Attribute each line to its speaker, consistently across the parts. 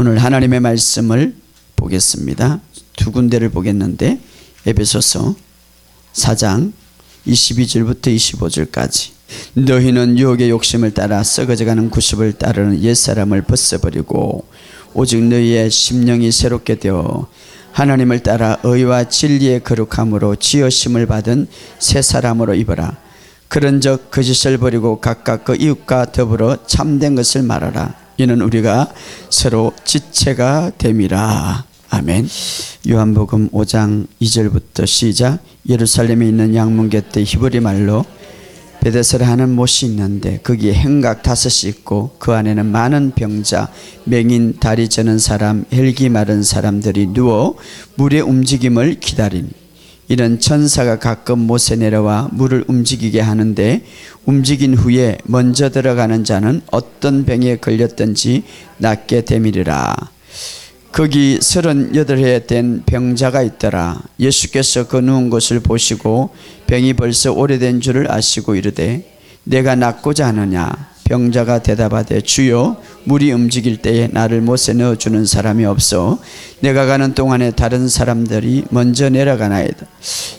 Speaker 1: 오늘 하나님의 말씀을 보겠습니다. 두 군데를 보겠는데 에베소서 4장 22절부터 25절까지 너희는 유혹의 욕심을 따라 썩어져가는 구습을 따르는 옛사람을 벗어버리고 오직 너희의 심령이 새롭게 되어 하나님을 따라 의와 진리의 거룩함으로 지으심을 받은 새 사람으로 입어라. 그런즉 거짓을 버리고 각각 그 이웃과 더불어 참된 것을 말하라. 이는 우리가 서로 지체가 됨이라. 아멘. 요한복음 5장 2절부터 시작. 예루살렘에 있는 양문 곁에 히브리 말로 베데스라 하는 못이 있는데 거기에 행각 5이 있고 그 안에는 많은 병자, 맹인, 다리 저는 사람, 헬기 마른 사람들이 누워 물의 움직임을 기다리니 이런 천사가 가끔 못에 내려와 물을 움직이게 하는데 움직인 후에 먼저 들어가는 자는 어떤 병에 걸렸든지 낫게 되미리라. 거기 38해 된 병자가 있더라. 예수께서 그 누운 것을 보시고 병이 벌써 오래된 줄을 아시고 이르되 내가 낫고자 하느냐. 병자가 대답하되 주여 물이 움직일 때에 나를 못에 넣어주는 사람이 없어 내가 가는 동안에 다른 사람들이 먼저 내려가나이다.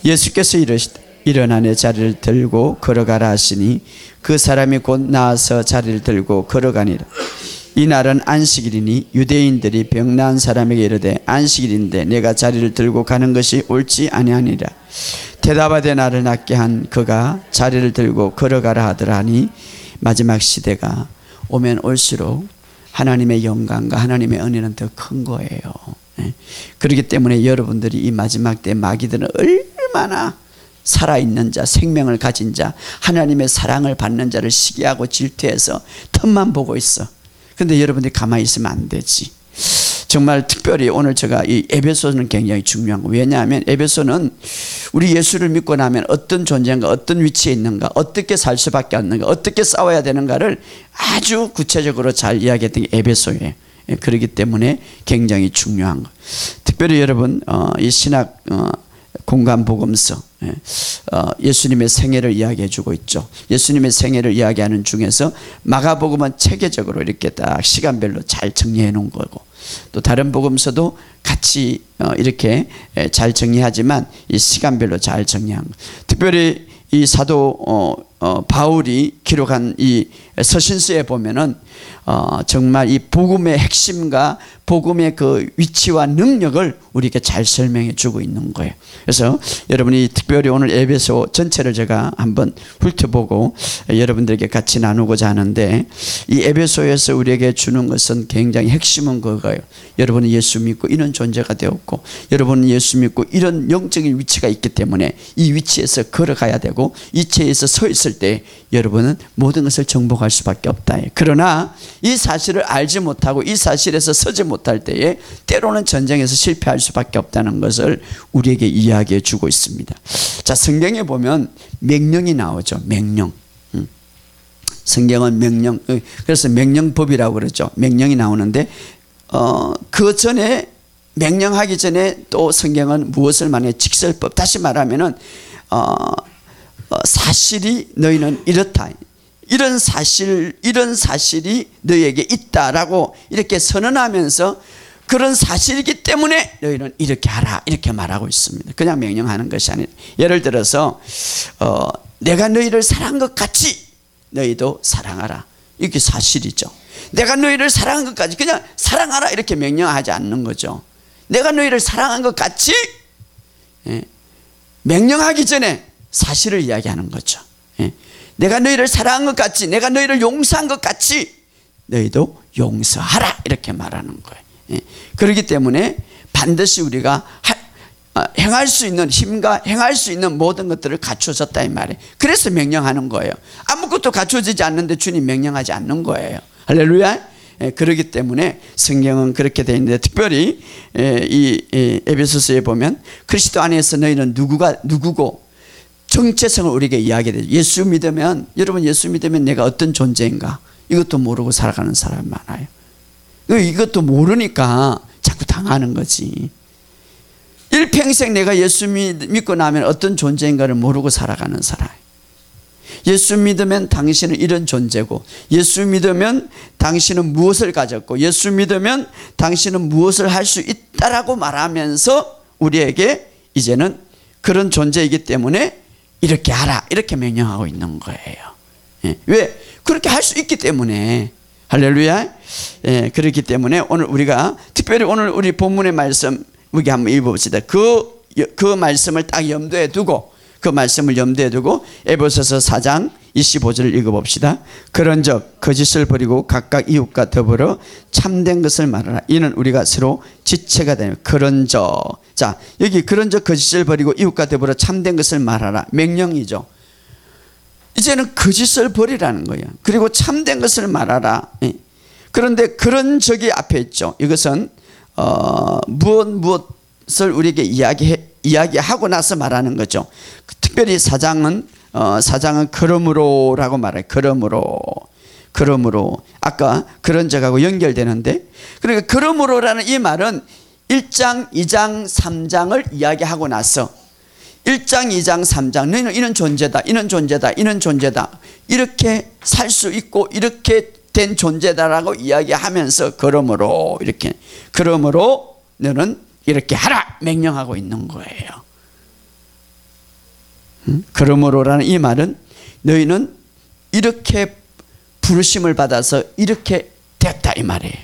Speaker 1: 예수께서 이르시되 일어나 내 자리를 들고 걸어가라 하시니 그 사람이 곧 나와서 자리를 들고 걸어가니라. 이날은 안식일이니 유대인들이 병 나은 사람에게 이르되 안식일인데 내가 자리를 들고 가는 것이 옳지 아니하니라. 대답하되 나를 낫게 한 그가 자리를 들고 걸어가라 하더라 하니 마지막 시대가 오면 올수록 하나님의 영광과 하나님의 은혜는 더 큰 거예요. 그렇기 때문에 여러분들이 이 마지막 때 마귀들은 얼마나 살아있는 자, 생명을 가진 자, 하나님의 사랑을 받는 자를 시기하고 질투해서 틈만 보고 있어. 근데 여러분들이 가만히 있으면 안 되지. 정말 특별히 오늘 제가 이 에베소는 굉장히 중요한 거예요. 왜냐하면 에베소는 우리 예수를 믿고 나면 어떤 존재인가, 어떤 위치에 있는가, 어떻게 살 수밖에 없는가, 어떻게 싸워야 되는가를 아주 구체적으로 잘 이야기했던 게 에베소예요. 그렇기 때문에 굉장히 중요한 거예요. 특별히 여러분 이 신학 공간 복음서 예수님의 생애를 이야기해 주고 있죠. 예수님의 생애를 이야기하는 중에서 마가복음은 체계적으로 이렇게 딱 시간별로 잘 정리해 놓은 거고 또 다른 복음서도 같이 이렇게 잘 정리하지만 이 시간별로 잘 정리한 거. 특별히 이 사도 바울이 기록한 이 서신서에 보면은 정말 이 복음의 핵심과 복음의 그 위치와 능력을 우리에게 잘 설명해 주고 있는 거예요. 그래서 여러분이 특별히 오늘 에베소 전체를 제가 한번 훑어보고 여러분들에게 같이 나누고자 하는데 이 에베소에서 우리에게 주는 것은 굉장히 핵심은 그거예요. 여러분은 예수 믿고 이런 존재가 되었고 여러분은 예수 믿고 이런 영적인 위치가 있기 때문에 이 위치에서 걸어가야 되고 이 위치에서 서 있을 때 여러분은 모든 것을 정복할 수밖에 없다. 그러나 이 사실을 알지 못하고 이 사실에서 서지 못할 때에 때로는 전쟁에서 실패할 수밖에 없다는 것을 우리에게 이야기해 주고 있습니다. 자, 성경에 보면 명령이 나오죠. 명령. 성경은 명령. 그래서 명령법이라고 그러죠. 명령이 나오는데 그 전에 명령하기 전에 또 성경은 무엇을 말해? 직설법. 다시 말하면은 사실이 너희는 이렇다. 이런 사실이 너희에게 있다라고 이렇게 선언하면서 그런 사실이기 때문에 너희는 이렇게 하라 이렇게 말하고 있습니다. 그냥 명령하는 것이 아니라 예를 들어서 내가 너희를 사랑한 것 같이 너희도 사랑하라. 이게 사실이죠. 내가 너희를 사랑한 것 같이 그냥 사랑하라 이렇게 명령하지 않는 거죠. 내가 너희를 사랑한 것 같이 명령하기 전에 사실을 이야기하는 거죠. 내가 너희를 사랑한 것 같이 내가 너희를 용서한 것 같이 너희도 용서하라 이렇게 말하는 거예요. 그렇기 때문에 반드시 우리가 행할 수 있는 힘과 행할 수 있는 모든 것들을 갖춰졌다 이 말이에요. 그래서 명령하는 거예요. 아무것도 갖춰지지 않는데 주님 명령하지 않는 거예요. 할렐루야. 그렇기 때문에 성경은 그렇게 되어 있는데 특별히 이 에베소서에 보면 그리스도 안에서 너희는 누구고 정체성을 우리에게 이야기해요. 예수 믿으면 여러분 예수 믿으면 내가 어떤 존재인가 이것도 모르고 살아가는 사람이 많아요. 이것도 모르니까 자꾸 당하는 거지. 일평생 내가 예수 믿고 나면 어떤 존재인가를 모르고 살아가는 사람. 예수 믿으면 당신은 이런 존재고, 예수 믿으면 당신은 무엇을 가졌고, 예수 믿으면 당신은 무엇을 할 수 있다라고 말하면서 우리에게 이제는 그런 존재이기 때문에 이렇게 하라, 이렇게 명령하고 있는 거예요. 왜? 그렇게 할 수 있기 때문에. 할렐루야. 그렇기 때문에 오늘 우리가 특별히 오늘 우리 본문의 말씀 우리 한번 읽어봅시다. 그 말씀을 딱 염두에 두고, 그 말씀을 염두에 두고 에베소서 4장 25절을 읽어봅시다. 그런즉 거짓을 버리고 각각 이웃과 더불어 참된 것을 말하라. 이는 우리가 서로 지체가 되는. 그런즉, 자, 여기 그런즉 거짓을 버리고 이웃과 더불어 참된 것을 말하라, 명령이죠. 이제는 거짓을 버리라는 거예요. 그리고 참된 것을 말하라. 그런데 그런적이 앞에 있죠. 이것은 무엇을 우리에게 이야기하고 나서 말하는 거죠. 특별히 사장은 그러므로라고 말해요. 그러므로 아까 그런 적하고 연결되는데, 그러니까 그러므로라는 이 말은 1장, 2장, 3장을 이야기하고 나서 1장, 2장, 3장 너희는 이런 존재다, 이런 존재다, 이런 존재다, 이렇게 살 수 있고 이렇게 된 존재다라고 이야기하면서 그러므로 이렇게, 그러므로 너는 이렇게 하라 명령하고 있는 거예요. 그러므로라는 이 말은 너희는 이렇게 부르심을 받아서 이렇게 됐다 이 말이에요.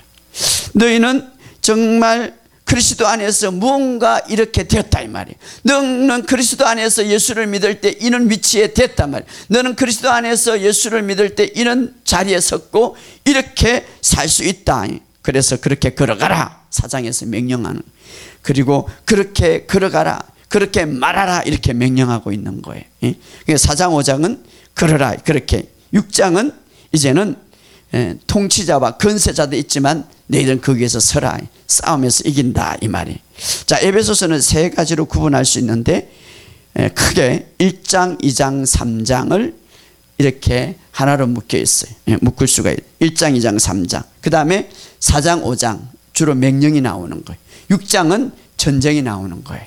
Speaker 1: 너희는 정말 그리스도 안에서 무언가 이렇게 되었다 이 말이에요. 너는 그리스도 안에서 예수를 믿을 때 이런 위치에 됐단 말이에요. 너는 그리스도 안에서 예수를 믿을 때 이런 자리에 섰고 이렇게 살 수 있다. 그래서 그렇게 걸어가라, 사장에서 명령하는. 그리고 그렇게 걸어가라, 그렇게 말하라, 이렇게 명령하고 있는 거예요. 4장 5장은 그러라, 그렇게. 6장은 이제는 통치자와 건세자도 있지만 너희들은 거기에서 서라, 싸움에서 이긴다 이 말이. 자, 에베소서는 세 가지로 구분할 수 있는데 크게 1장, 2장, 3장을 이렇게 하나로 묶여 있어요. 묶을 수가 있어요. 1장, 2장, 3장. 그 다음에 4장, 5장 주로 명령이 나오는 거예요. 6장은 전쟁이 나오는 거예요.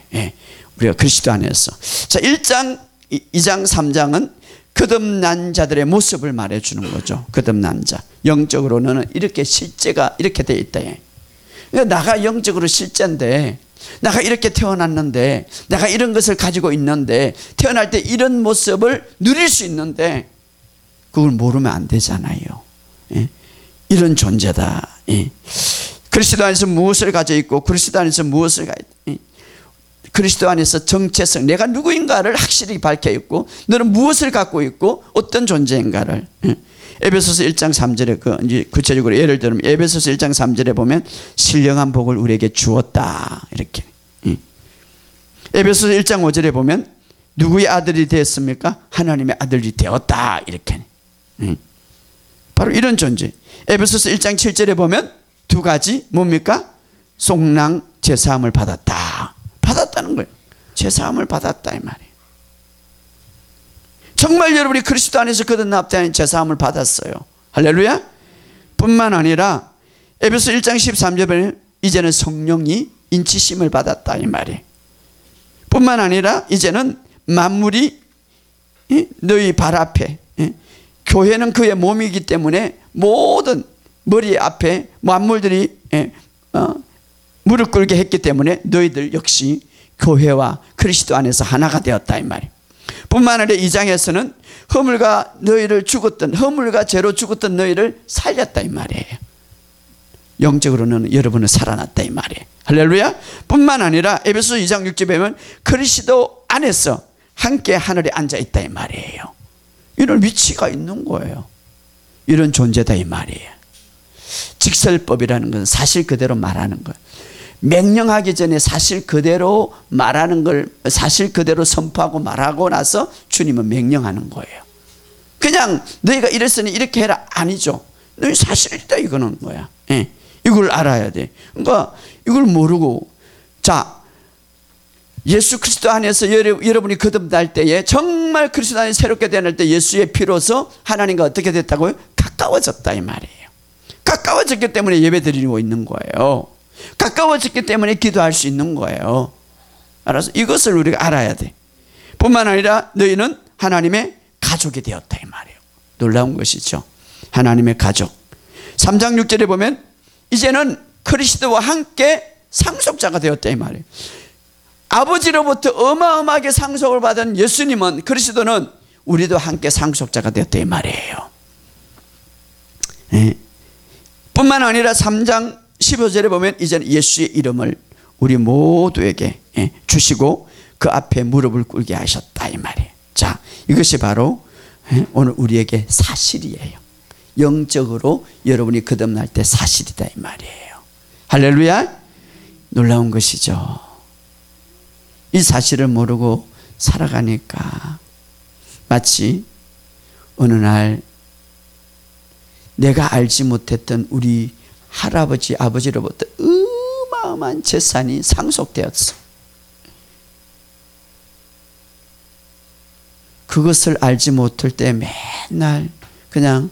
Speaker 1: 우리가 그리스도 안에서. 자, 1장, 2장, 3장은 거듭난 자들의 모습을 말해주는 거죠. 거듭난 자. 영적으로 너는 이렇게 실제가 이렇게 돼 있다. 그러니까 나가 영적으로 실제인데, 나가 이렇게 태어났는데, 내가 이런 것을 가지고 있는데, 태어날 때 이런 모습을 누릴 수 있는데 그걸 모르면 안 되잖아요. 이런 존재다. 그리스도 안에서 무엇을 가져 있고, 그리스도 안에서 무엇을 가져 있고, 그리스도 안에서 정체성, 내가 누구인가를 확실히 밝혀 있고, 너는 무엇을 갖고 있고 어떤 존재인가를. 에베소서 1장 3절에 구체적으로 예를 들면 에베소서 1장 3절에 보면 신령한 복을 우리에게 주었다 이렇게. 에베소서 1장 5절에 보면 누구의 아들이 되었습니까? 하나님의 아들이 되었다 이렇게. 바로 이런 존재. 에베소서 1장 7절에 보면 두 가지 뭡니까? 속랑 제사함을 받았다는 거예요. 제사함을 받았다 이 말이에요. 정말 여러분이 그리스도 안에서 거듭났다는 제사함을 받았어요. 할렐루야. 뿐만 아니라 에베소 1장 13절에 이제는 성령이 인치심을 받았다 이 말이에요. 뿐만 아니라 이제는 만물이 너희 발 앞에, 교회는 그의 몸이기 때문에 모든 머리 앞에 만물들이 무릎 꿇게 했기 때문에 너희들 역시 교회와 그리스도 안에서 하나가 되었다 이 말이에요. 뿐만 아니라 2장에서는 허물과 죄로 죽었던 너희를 살렸다 이 말이에요. 영적으로는 여러분은 살아났다 이 말이에요. 할렐루야. 뿐만 아니라 에베소 2장 6절에 보면 그리스도 안에서 함께 하늘에 앉아 있다 이 말이에요. 이런 위치가 있는 거예요. 이런 존재다 이 말이에요. 직설법이라는 것은 사실 그대로 말하는 거예요. 명령하기 전에 사실 그대로 말하는 걸, 사실 그대로 선포하고 말하고 나서 주님은 명령하는 거예요. 그냥 너희가 이랬으니 이렇게 해라 아니죠. 너희 사실이다 이거는 거야. 이걸 알아야 돼. 그러니까 이걸 모르고, 자, 예수 그리스도 안에서 여러분이 거듭날 때에 정말 그리스도 안에서 새롭게 되어날 때 예수의 피로서 하나님과 어떻게 됐다고요? 가까워졌다 이 말이에요. 가까워졌기 때문에 예배 드리고 있는 거예요. 가까워졌기 때문에 기도할 수 있는 거예요. 알아서 이것을 우리가 알아야 돼. 뿐만 아니라 너희는 하나님의 가족이 되었다 이 말이에요. 놀라운 것이죠. 하나님의 가족. 3장 6절에 보면 이제는 그리스도와 함께 상속자가 되었다 이 말이에요. 아버지로부터 어마어마하게 상속을 받은 예수님은, 그리스도는 우리도 함께 상속자가 되었다 이 말이에요. 예. 뿐만 아니라 3장 15절에 보면 이제는 예수의 이름을 우리 모두에게 주시고 그 앞에 무릎을 꿇게 하셨다 이 말이에요. 자, 이것이 바로 오늘 우리에게 사실이에요. 영적으로 여러분이 거듭날 때 사실이다 이 말이에요. 할렐루야. 놀라운 것이죠. 이 사실을 모르고 살아가니까 마치 어느 날 내가 알지 못했던 우리 할아버지 아버지로부터 어마어마한 재산이 상속되었어. 그것을 알지 못할 때 맨날 그냥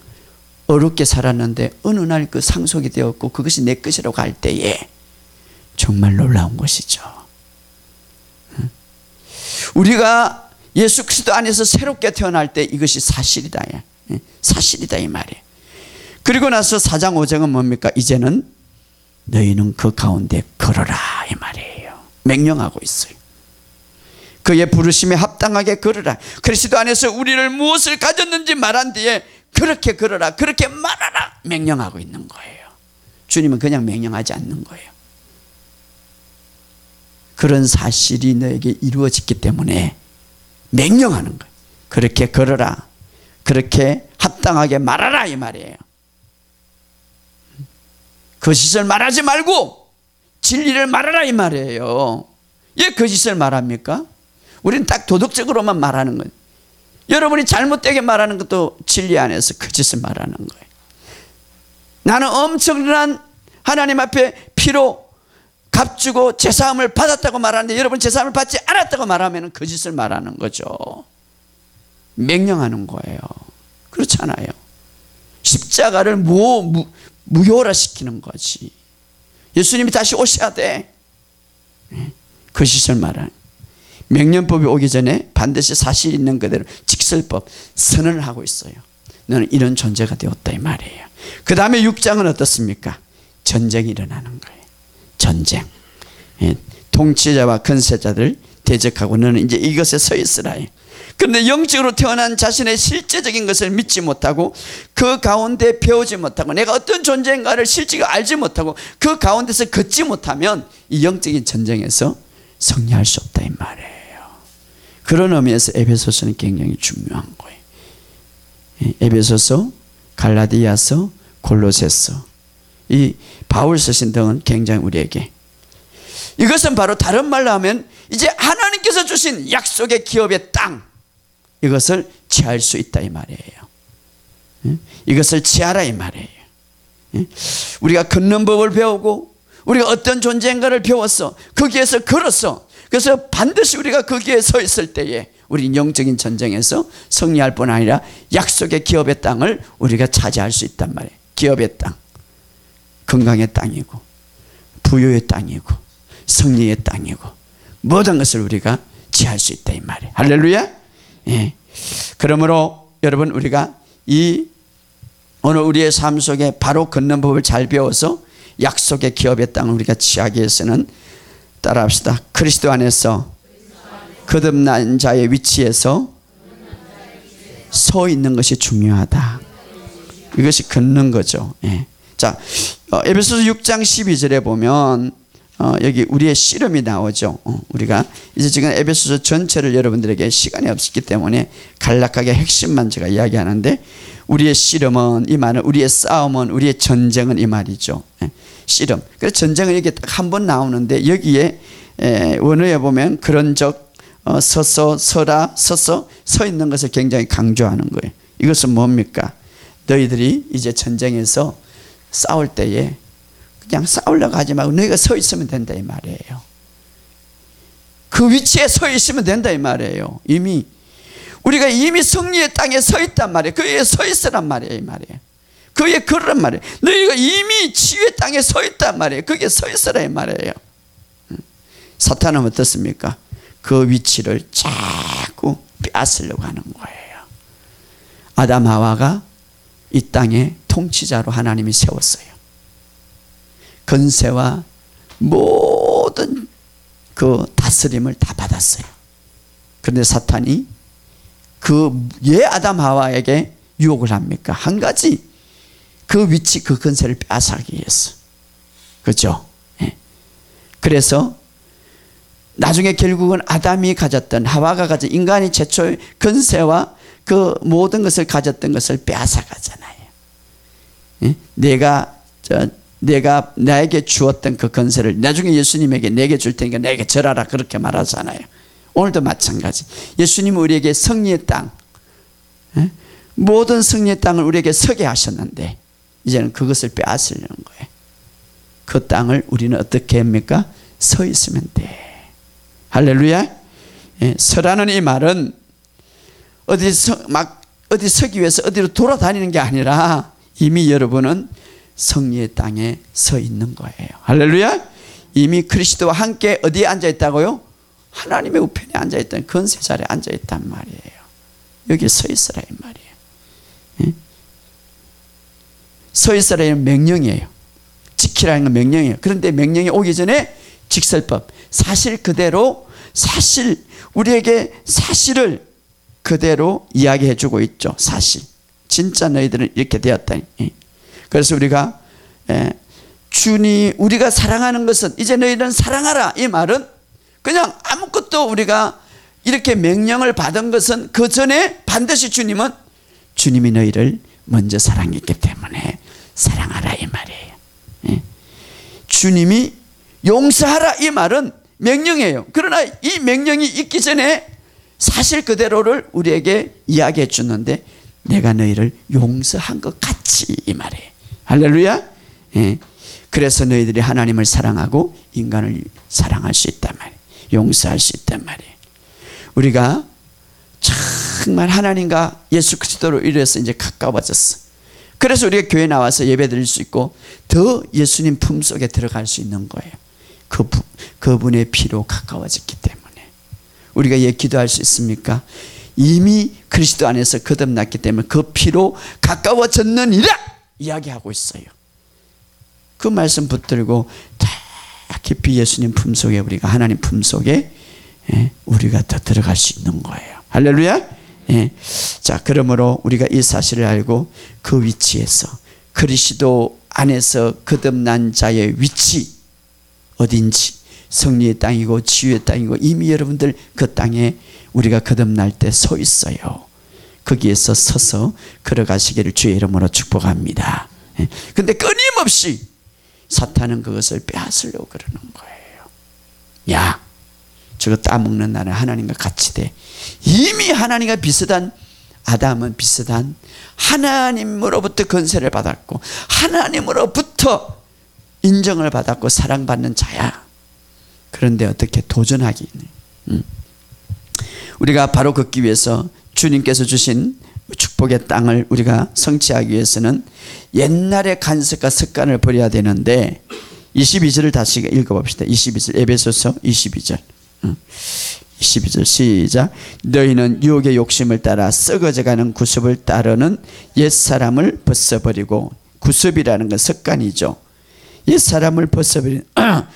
Speaker 1: 어렵게 살았는데 어느 날 그 상속이 되었고 그것이 내 것이라고 할 때에 정말 놀라운 것이죠. 우리가 예수 그리스도 안에서 새롭게 태어날 때 이것이 사실이다. 사실이다 이 말이에요. 그리고 나서 4장 5장은 뭡니까? 이제는 너희는 그 가운데 걸어라 이 말이에요. 명령하고 있어요. 그의 부르심에 합당하게 걸어라. 그리스도 안에서 우리를 무엇을 가졌는지 말한 뒤에 그렇게 걸어라, 그렇게 말하라 명령하고 있는 거예요. 주님은 그냥 명령하지 않는 거예요. 그런 사실이 너에게 이루어졌기 때문에 명령하는 거예요. 그렇게 걸어라, 그렇게 합당하게 말하라 이 말이에요. 거짓을 말하지 말고 진리를 말하라 이 말이에요. 왜 거짓을 말합니까? 우리는 딱 도덕적으로만 말하는 거예요. 여러분이 잘못되게 말하는 것도 진리 안에서 거짓을 말하는 거예요. 나는 엄청난 하나님 앞에 피로 값주고 제사함을 받았다고 말하는데 여러분 제사함을 받지 않았다고 말하면 거짓을 말하는 거죠. 명령하는 거예요. 그렇잖아요. 십자가를 무효화시키는 거지. 예수님이 다시 오셔야 돼. 거짓을 말하는. 명령법이 오기 전에 반드시 사실 있는 그대로 직설법 선언을 하고 있어요. 너는 이런 존재가 되었다 이 말이에요. 그 다음에 6장은 어떻습니까? 전쟁이 일어나는 거예요. 전쟁. 통치자와 권세자들 대적하고 너는 이제 이것에 서 있으라. 그런데 영적으로 태어난 자신의 실제적인 것을 믿지 못하고 그 가운데 배우지 못하고 내가 어떤 존재인가를 실제로 알지 못하고 그 가운데서 걷지 못하면 이 영적인 전쟁에서 승리할 수 없다 이 말이에요. 그런 의미에서 에베소서는 굉장히 중요한 거예요. 에베소서, 갈라디아서, 골로새서, 이 바울 쓰신 등은 굉장히 우리에게, 이것은 바로 다른 말로 하면 이제 하나님께서 주신 약속의 기업의 땅, 이것을 취할 수 있다 이 말이에요. 이것을 취하라 이 말이에요. 우리가 걷는 법을 배우고 우리가 어떤 존재인가를 배웠어. 거기에서 걸었어. 그래서 반드시 우리가 거기에 서 있을 때에 우리 영적인 전쟁에서 승리할 뿐 아니라 약속의 기업의 땅을 우리가 차지할 수 있단 말이에요. 기업의 땅, 건강의 땅이고 부유의 땅이고 승리의 땅이고 모든 것을 우리가 취할 수 있다 이 말이에요. 할렐루야. 예. 그러므로 여러분 우리가 오늘 우리의 삶 속에 바로 걷는 법을 잘 배워서 약속의 기업의 땅을 우리가 취하기 위해서는 따라합시다. 그리스도 안에서 거듭난 자의 위치에서 서 있는 것이 중요하다. 이것이 걷는 거죠. 예. 자, 에베소서 6장 12절에 보면 여기 우리의 씨름이 나오죠. 우리가 이제 지금 에베소서 전체를 여러분들에게 시간이 없기 때문에 간략하게 핵심만 제가 이야기하는데, 우리의 씨름은, 이 말은 우리의 싸움은, 우리의 전쟁은 이 말이죠. 씨름. 그래서 전쟁은 이게 딱 한 번 나오는데 여기에 원어에 보면 그런 적 서서 서라 서서 서 있는 것을 굉장히 강조하는 거예요. 이것은 뭡니까? 너희들이 이제 전쟁에서 싸울 때에 그냥 싸우려고 하지 말고 너희가 서 있으면 된다 이 말이에요. 그 위치에 서 있으면 된다 이 말이에요. 우리가 이미 승리의 땅에 서 있단 말이에요. 그 위에 서 있으란 말이에요 이 말이에요. 그 위에 걸으란 말이에요. 너희가 이미 치유의 땅에 서 있단 말이에요. 거기에 서 있으라 이 말이에요. 사탄은 어떻습니까? 그 위치를 자꾸 빼앗으려고 하는 거예요. 아담 하와가 이 땅의 통치자로 하나님이 세웠어요. 건세와 모든 그 다스림을 다 받았어요. 그런데 사탄이 왜 아담 하와에게 유혹을 합니까? 한 가지, 그 위치, 그 건세를 빼앗아가기 위해서. 그렇죠? 예. 그래서 나중에 결국은 아담이 가졌던, 하와가 가진 인간이 최초의 건세와 그 모든 것을 가졌던 것을 빼앗아가잖아요. 예? 내가 나에게 주었던 그 건세를 나중에 예수님에게 내게 줄 테니까 내게 절하라, 그렇게 말하잖아요. 오늘도 마찬가지. 예수님은 우리에게 승리의 땅, 예? 모든 승리의 땅을 우리에게 서게 하셨는데 이제는 그것을 빼앗으려는 거예요. 그 땅을 우리는 어떻게 합니까? 서 있으면 돼. 할렐루야. 예, 서라는 이 말은 어디 서기 위해서 어디로 돌아다니는 게 아니라 이미 여러분은 승리의 땅에 서 있는 거예요. 할렐루야. 이미 그리스도와 함께 어디에 앉아 있다고요? 하나님의 우편에 앉아 있던 건세 자리에 앉아 있단 말이에요. 여기 서 있으라 이 말이에요. 예? 서 있으라는 명령이에요. 지키라는 건 명령이에요. 그런데 명령이 오기 전에 직설법, 사실 그대로, 사실 우리에게 사실을 그대로 이야기해 주고 있죠. 사실 진짜 너희들은 이렇게 되었다니. 그래서 우리가 우리가 사랑하는 것은 이제 너희들은 사랑하라, 이 말은 그냥 아무것도 우리가 이렇게 명령을 받은 것은 그 전에 반드시 주님이 너희를 먼저 사랑했기 때문에 사랑하라 이 말이에요. 주님이 용서하라 이 말은 명령이에요. 그러나 이 명령이 있기 전에 사실 그대로를 우리에게 이야기해 주는데 내가 너희를 용서한 것 같이 이 말이에요. 할렐루야. 그래서 너희들이 하나님을 사랑하고 인간을 사랑할 수 있단 말이에요. 용서할 수 있단 말이에요. 우리가 정말 하나님과 예수 그리스도로 이래서 이제 가까워졌어. 그래서 우리가 교회 나와서 예배 드릴 수 있고 더 예수님 품속에 들어갈 수 있는 거예요. 그분의 피로 가까워졌기 때문에. 우리가 기도할 수 있습니까? 이미 그리스도 안에서 거듭났기 때문에 그 피로 가까워졌느니라 이야기하고 있어요. 그 말씀 붙들고 다 깊이 예수님 품속에, 우리가 하나님 품속에 우리가 더 들어갈 수 있는 거예요. 할렐루야. 자, 그러므로 우리가 이 사실을 알고 그 위치에서 그리스도 안에서 거듭난 자의 위치 어딘지, 승리의 땅이고 치유의 땅이고 이미 여러분들 그 땅에 우리가 거듭날 때 서 있어요. 거기에서 서서 걸어가시기를 주의 이름으로 축복합니다. 근데 끊임없이 사탄은 그것을 빼앗으려고 그러는 거예요. 야, 저거 따먹는 나는 하나님과 같이 돼. 이미 하나님과 비슷한, 아담은 비슷한 하나님으로부터 건세를 받았고 하나님으로부터 인정을 받았고 사랑받는 자야. 그런데 어떻게 도전하기는. 우리가 바로 걷기 위해서 주님께서 주신 축복의 땅을 우리가 성취하기 위해서는 옛날의 간섭과 습관을 버려야 되는데 22절을 다시 읽어봅시다. 22절, 에베소서 22절. 22절 시작. 너희는 유혹의 욕심을 따라 썩어져가는 구습을 따르는 옛사람을 벗어버리고, 구습이라는 건 습관이죠. 옛사람을 벗어버리는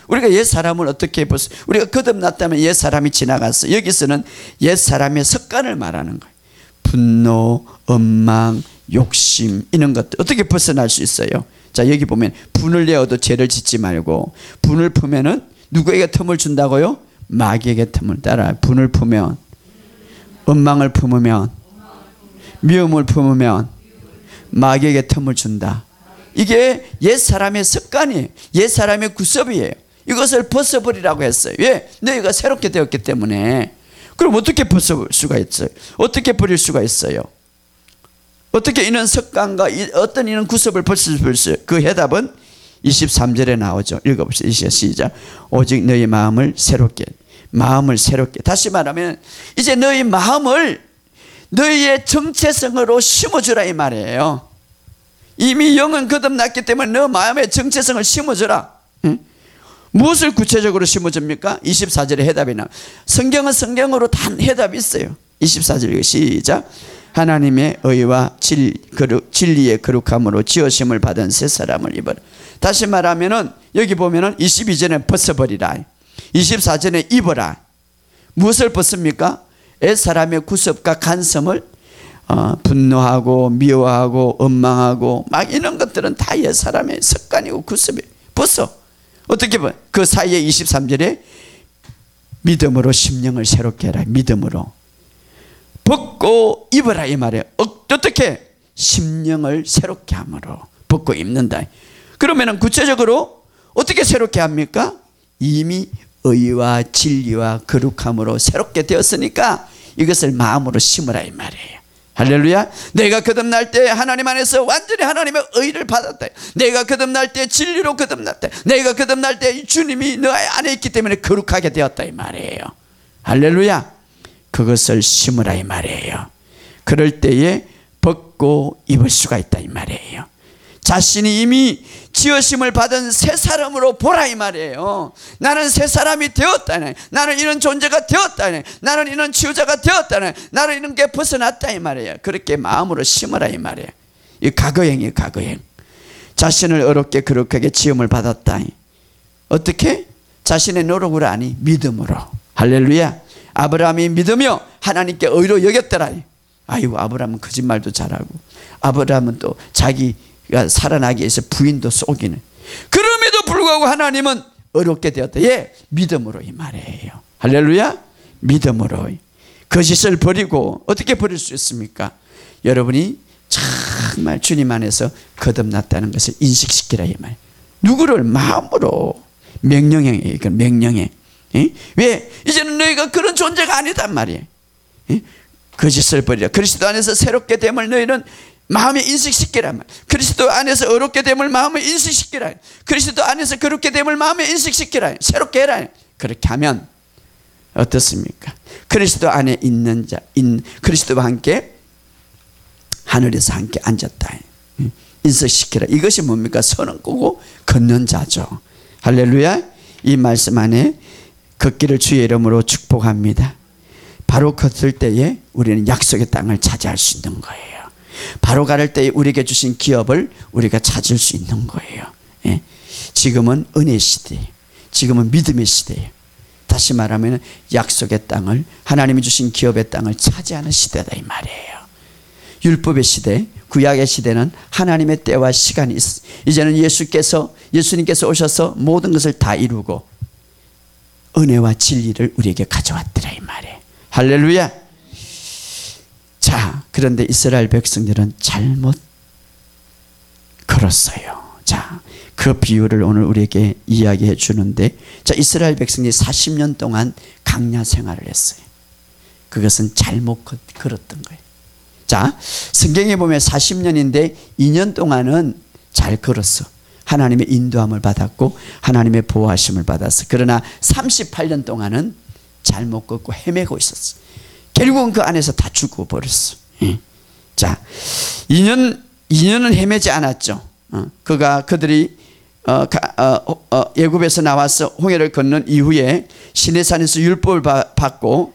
Speaker 1: 우리가 옛사람을 어떻게 우리가 거듭났다면 옛사람이 지나갔어. 여기서는 옛사람의 습관을 말하는 거예요. 분노, 원망, 욕심 이런 것들 어떻게 벗어날 수 있어요? 자, 여기 보면 분을 내어도 죄를 짓지 말고, 분을 품으면은 누구에게 틈을 준다고요? 마귀에게 틈을 따라. 분을 품으면, 원망을 품으면, 미움을 품으면 마귀에게 틈을 준다. 이게 옛사람의 습관이에요. 옛사람의 구습이에요. 이것을 벗어버리라고 했어요. 왜? 너희가 새롭게 되었기 때문에. 그럼 어떻게 벗을 수가 있어요? 어떻게 버릴 수가 있어요? 어떻게 이런 습관과 어떤 이런 구습을 벗을 수 있어요? 그 해답은 23절에 나오죠. 읽어봅시다. 시작. 오직 너희 마음을 새롭게. 다시 말하면 이제 너희 마음을 너희의 정체성으로 심어주라 이 말이에요. 이미 영은 거듭났기 때문에 너 마음의 정체성을 심어주라. 무엇을 구체적으로 심어줍니까? 24절에 해답이 나와요. 성경은 성경으로 단 해답이 있어요. 24절 시작. 하나님의 의와 진리의 거룩함으로 지으심을 받은 새 사람을 입어라. 다시 말하면은 여기 보면은 22절에 벗어버리라, 24절에 입어라. 무엇을 벗습니까? 옛사람의 구습과 간섭을, 분노하고 미워하고 원망하고 막 이런 것들은 다 옛사람의 습관이고 구습이 벗어. 어떻게 봐? 그 사이에 23절에 믿음으로 심령을 새롭게 해라. 믿음으로 벗고 입어라 이 말이에요. 어떻게? 심령을 새롭게 함으로 벗고 입는다. 그러면은 구체적으로 어떻게 새롭게 합니까? 이미 의와 진리와 거룩함으로 새롭게 되었으니까 이것을 마음으로 심으라 이 말이에요. 할렐루야. 내가 거듭날 때 하나님 안에서 완전히 하나님의 의를 받았다. 내가 거듭날 때 진리로 거듭났다. 내가 거듭날 때 주님이 너 안에 있기 때문에 거룩하게 되었다 이 말이에요. 할렐루야. 그것을 심으라 이 말이에요. 그럴 때에 벗고 입을 수가 있다 이 말이에요. 자신이 이미 지으심을 받은 새 사람으로 보라 이 말이에요. 나는 새 사람이 되었다네. 나는 이런 존재가 되었다네. 나는 이런 치유자가 되었다네. 나는 이런 게 벗어났다 이 말이에요. 그렇게 마음으로 심으라 이 말이에요. 이 과거행이에요. 과거행. 자신을 어렵게 거룩하게 지음을 받았다. 어떻게? 자신의 노력으로 아니 믿음으로. 할렐루야. 아브라함이 믿으며 하나님께 의로 여겼더라. 아이고, 아브라함은 거짓말도 잘하고, 아브라함은 또 자기가 살아나기 위해서 부인도 속이는. 그럼에도 불구하고 하나님은 어렵게 되었다. 예, 믿음으로 이 말이에요. 할렐루야. 믿음으로. 거짓을 버리고. 어떻게 버릴 수 있습니까? 여러분이 정말 주님 안에서 거듭났다는 것을 인식시키라 이 말. 누구를? 마음으로. 명령행이에요. 이건 명령행. 왜? 이제는 너희가 그런 존재가 아니단 말이에요. 거짓을 버리라. 그리스도 안에서 새롭게 됨을 너희는 마음에 인식시키라. 그리스도 안에서 어렵게 됨을 마음에 인식시키라. 그리스도 안에서 그렇게 됨을 마음에 인식시키라. 새롭게 해라. 그렇게 하면 어떻습니까? 그리스도 안에 있는 자, 그리스도와 함께 하늘에서 함께 앉았다. 인식시키라. 이것이 뭡니까? 선을 끄고 걷는 자죠. 할렐루야. 이 말씀 안에 걷기를 주의 이름으로 축복합니다. 바로 걷을 때에 우리는 약속의 땅을 차지할 수 있는 거예요. 바로 가를 때에 우리에게 주신 기업을 우리가 찾을 수 있는 거예요. 예. 지금은 은혜 시대예요. 지금은 믿음의 시대예요. 다시 말하면 약속의 땅을, 하나님이 주신 기업의 땅을 차지하는 시대다 이 말이에요. 율법의 시대, 구약의 시대는 하나님의 때와 시간이 있어. 이제는 예수님께서 오셔서 모든 것을 다 이루고 은혜와 진리를 우리에게 가져왔더라 이 말이에요. 할렐루야. 자, 그런데 이스라엘 백성들은 잘못 걸었어요. 자, 그 비유를 오늘 우리에게 이야기해 주는데, 자, 이스라엘 백성이 40년 동안 강야 생활을 했어요. 그것은 잘못 걸었던 거예요. 자, 성경에 보면 40년인데 2년 동안은 잘 걸었어. 하나님의 인도함을 받았고 하나님의 보호하심을 받았어. 그러나 38년 동안은 잘못 걷고 헤매고 있었어. 결국은 그 안에서 다 죽어버렸어. 자, 2년은 헤매지 않았죠. 그들이 애굽에서 나와서 홍해를 건넌 이후에 시내산에서 율법을 받고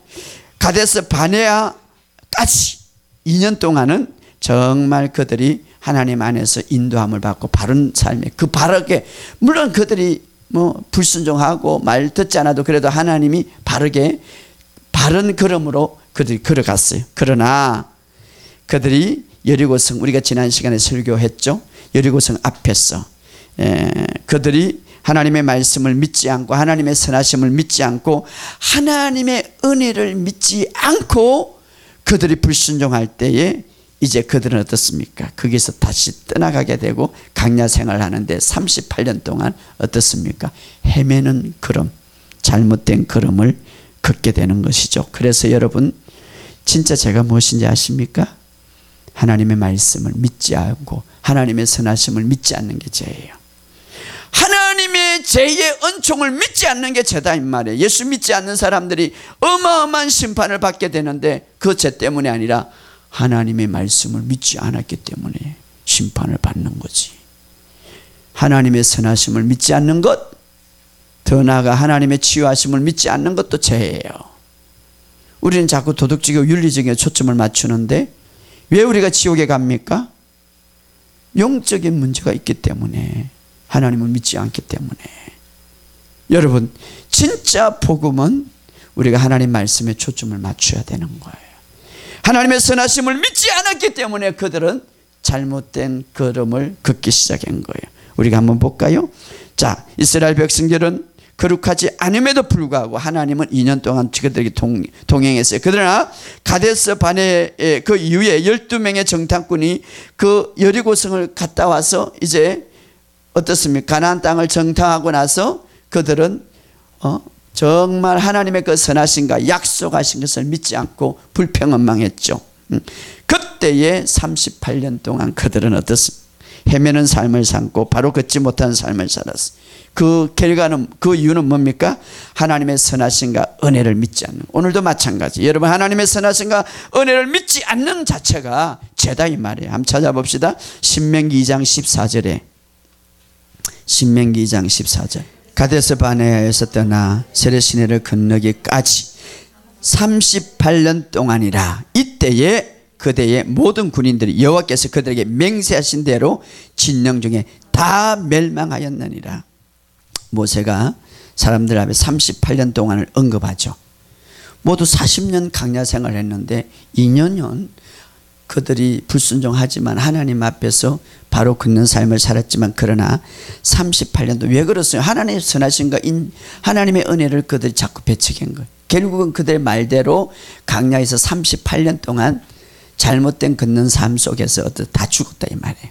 Speaker 1: 가데스 바네아까지 2년 동안은 정말 그들이 하나님 안에서 인도함을 받고 바른 삶에, 그 바르게, 물론 그들이 뭐 불순종하고 말 듣지 않아도 그래도 하나님이 바르게 바른 걸음으로 그들이 걸어갔어요. 그러나 그들이 여리고성, 우리가 지난 시간에 설교했죠. 여리고성 앞에서 그들이 하나님의 말씀을 믿지 않고 하나님의 선하심을 믿지 않고 하나님의 은혜를 믿지 않고 그들이 불순종할 때에 이제 그들은 어떻습니까? 거기서 다시 떠나가게 되고 강야 생활을 하는데 38년 동안 어떻습니까? 헤매는 걸음, 잘못된 걸음을 걷게 되는 것이죠. 그래서 여러분, 진짜 제가 무엇인지 아십니까? 하나님의 말씀을 믿지 않고 하나님의 선하심을 믿지 않는 게 죄예요. 하나님의 죄의 은총을 믿지 않는 게 죄다 이 말이에요. 예수 믿지 않는 사람들이 어마어마한 심판을 받게 되는데 그 죄 때문이 아니라 하나님의 말씀을 믿지 않았기 때문에 심판을 받는 거지. 하나님의 선하심을 믿지 않는 것, 더 나아가 하나님의 치유하심을 믿지 않는 것도 죄예요. 우리는 자꾸 도덕적이고 윤리적인 초점을 맞추는데 왜 우리가 지옥에 갑니까? 영적인 문제가 있기 때문에, 하나님을 믿지 않기 때문에. 여러분, 진짜 복음은 우리가 하나님 말씀에 초점을 맞춰야 되는 거예요. 하나님의 선하심을 믿지 않았기 때문에 그들은 잘못된 걸음을 걷기 시작한 거예요. 우리가 한번 볼까요? 자, 이스라엘 백성들은 거룩하지 않음에도 불구하고 하나님은 2년 동안 그들에게 동행했어요. 그러나 가데스 바네의 그 이후에 12명의 정탐꾼이 그 여리고성을 갔다 와서 이제 어떻습니까? 가나안 땅을 정탐하고 나서 그들은 정말 하나님의 그 선하신가 약속하신 것을 믿지 않고 불평원망했죠. 그때에 38년 동안 그들은 어떻습니까? 헤매는 삶을 살고 바로 걷지 못하는 삶을 살았어요. 그 결과는, 그 이유는 뭡니까? 하나님의 선하신가 은혜를 믿지 않는. 오늘도 마찬가지. 여러분, 하나님의 선하신가 은혜를 믿지 않는 자체가 죄다 이 말이에요. 한번 찾아봅시다. 신명기 2장 14절에, 신명기 2장 14절. 가데스 바네아에서 떠나 세레시네를 건너기까지 38년 동안이라. 이때에 그대의 모든 군인들이 여호와께서 그들에게 맹세하신 대로 진영 중에 다 멸망하였느니라. 모세가 사람들 앞에 38년 동안을 언급하죠. 모두 40년 강야 생활을 했는데 2년은 그들이 불순종하지만 하나님 앞에서 바로 걷는 삶을 살았지만, 그러나 38년도 왜 그렇어요? 하나님의 선하신가, 하나님의 은혜를 그들이 자꾸 배척한 거예요. 결국은 그들의 말대로 강야에서 38년 동안 잘못된 걷는 삶 속에서 다 죽었다 이 말이에요.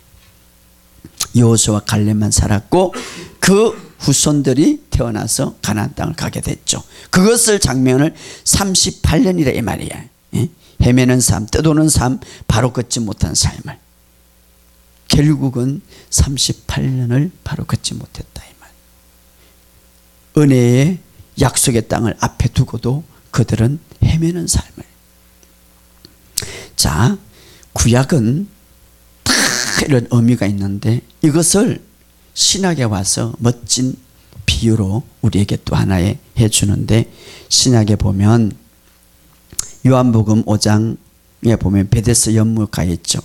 Speaker 1: 여호수아와 갈렙만 살았고 그 후손들이 태어나서 가나안 땅을 가게 됐죠. 그것을 장면을 38년이라 이 말이야. 헤매는 삶, 떠도는 삶, 바로 걷지 못한 삶을. 결국은 38년을 바로 걷지 못했다 이 말. 은혜의 약속의 땅을 앞에 두고도 그들은 헤매는 삶을. 자, 구약은 다 이런 의미가 있는데 이것을 신약에 와서 멋진 비유로 우리에게 또 하나의 해주는데, 신약에 보면 요한복음 5장에 보면 베데스 연못가에 있죠.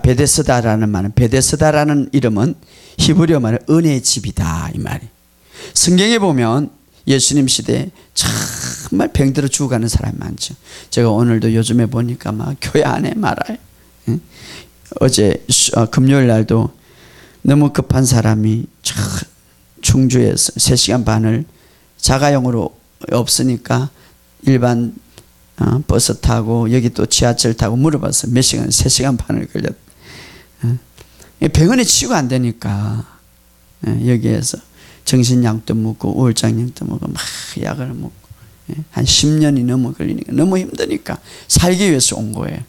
Speaker 1: 베데스다라는 말은, 베데스다라는 이름은 히브리어 말은 은혜의 집이다 이 말이. 성경에 보면 예수님 시대에 정말 병들어 죽어가는 사람이 많죠. 제가 오늘도 요즘에 보니까 막 교회 안에 말아요. 어제 금요일 날도 너무 급한 사람이 충주에서 3시간 반을 자가용으로 없으니까 일반 버스 타고 여기 또 지하철 타고 물어봤어요. 몇 시간? 3시간 반을 걸렸다. 병원에 치유가 안 되니까 여기에서 정신약도 먹고 우울장약도 먹고 막 약을 먹고 한 10년이 넘어 걸리니까 너무 힘드니까 살기 위해서 온 거예요.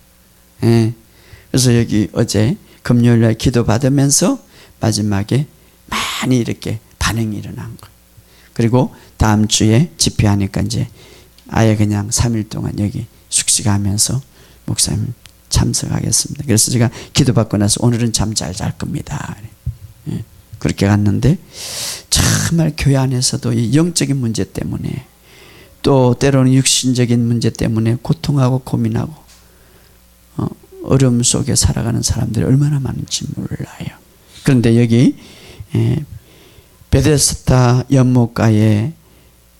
Speaker 1: 그래서 여기 어제 금요일날 기도 받으면서 마지막에 많이 이렇게 반응이 일어난 거예요. 그리고 다음 주에 집회하니까 이제 아예 그냥 3일 동안 여기 숙식하면서 목사님 참석하겠습니다. 그래서 제가 기도받고 나서 오늘은 잠 잘 잘 겁니다. 그렇게 갔는데 정말 교회 안에서도 이 영적인 문제 때문에 또 때로는 육신적인 문제 때문에 고통하고 고민하고 어려움 속에 살아가는 사람들이 얼마나 많은지 몰라요. 그런데 여기 베데스다 연못가에